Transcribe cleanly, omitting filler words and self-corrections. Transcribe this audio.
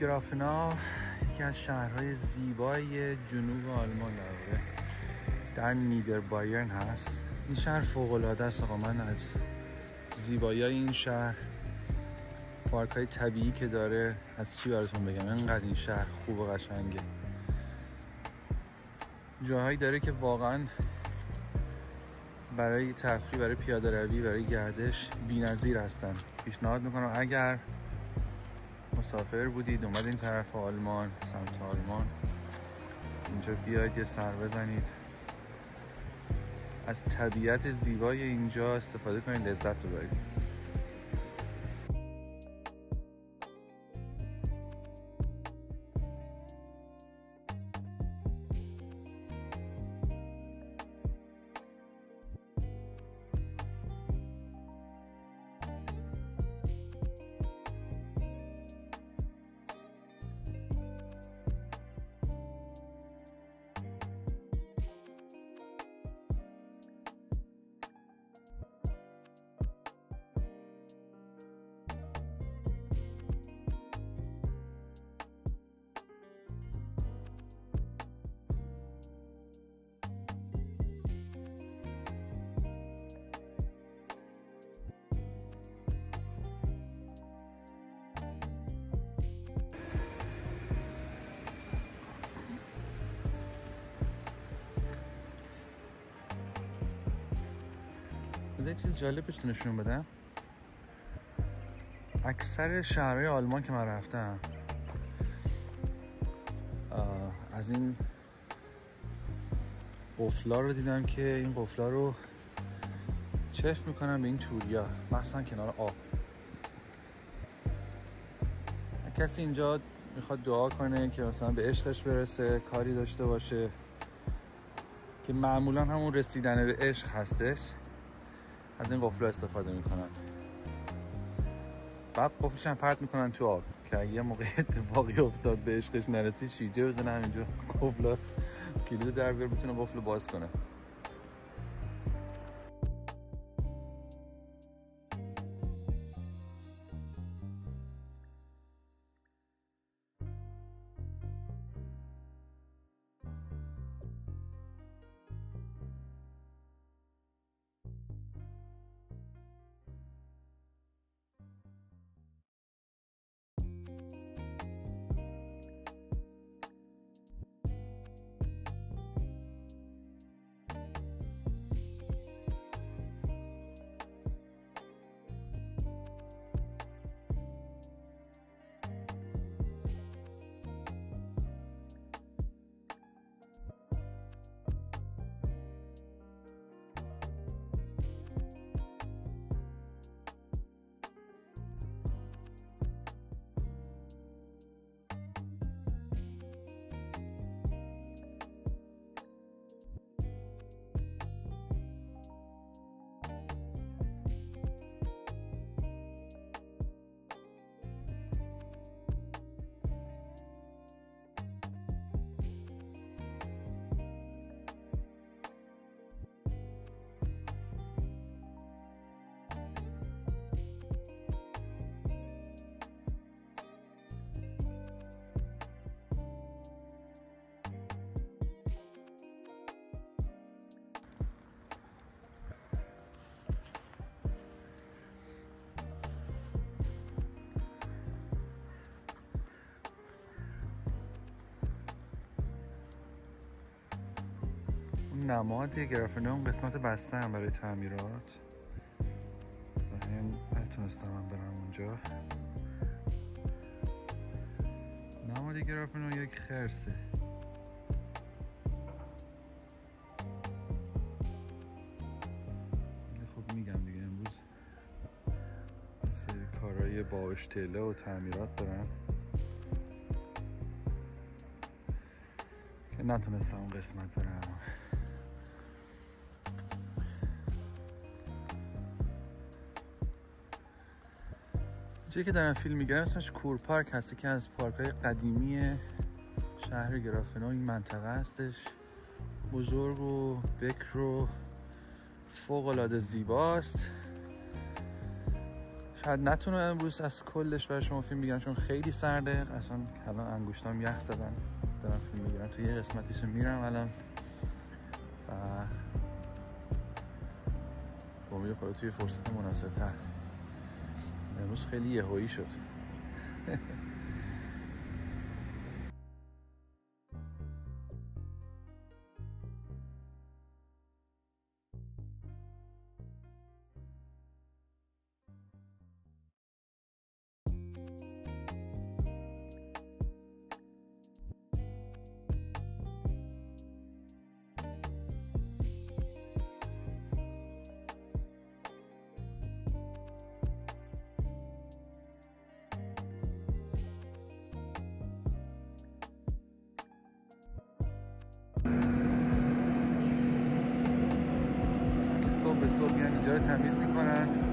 گرافنا یکی از شهرهای زیبای جنوب آلمان در نیدربایرن هست. این شهر فوق‌العاده است آقا. من از زیبایی این شهر، پارک‌های طبیعی که داره، از چی براتون بگم، انقدر این شهر خوب و قشنگه. جاهایی داره که واقعا برای تفریح، برای پیاده روی، برای گردش بی‌نظیر هستن. پیشنهاد میکنم اگر مسافر بودید اومد این طرف آلمان، سمت آلمان، اینجا بیاید یه سر بزنید، از طبیعت زیبای اینجا استفاده کنید، لذت ببرید. یه چیز جالب بهتون نشون بدم. اکثر شهرهای آلمان که من رفتم از این قفلا رو دیدم که این قفلا رو چشم میکنن به این توریا، مثلا کنار آب. کسی اینجا میخواد دعا کنه که مثلا به عشقش برسه، کاری داشته باشه که معمولا همون رسیدن به عشق هستش، از این قفلا استفاده میکنن. بعد قفلش هم پرت میکنن تو آب که اگه یه موقع اتفاقی افتاد به عشقش نرسی، شیجه بزنه همینجا قفلا کلید در بیار بتونه قفل باز کنه. نماد گرافنا اون قسمت بسته هم برای تعمیرات، نتونستم من برم اونجا. نماد گرافنا یک خرسه. خب میگم دیگه امروز یه سری کارهای باوشتله و تعمیرات دارن که نتونستم اون قسمت برم. جایی که دارم فیلم میگیرم اسمش کور پارک هستی که از پارک‌های قدیمی شهر گرافنا این منطقه هستش. بزرگ و بکر و فوق‌العاده زیباست. شاید نتونم امروز از کلش برای شما فیلم بگیرم چون خیلی سرده. اصلا الان انگشتام یخ زدن، دارم فیلم میگیرم. توی یه قسمتیشو میرم الان و امید خدا توی فرصت مناسب تر. امروز خیلی یهویی شد. صبح به صبح میان اینجا رو تمیز میکنن.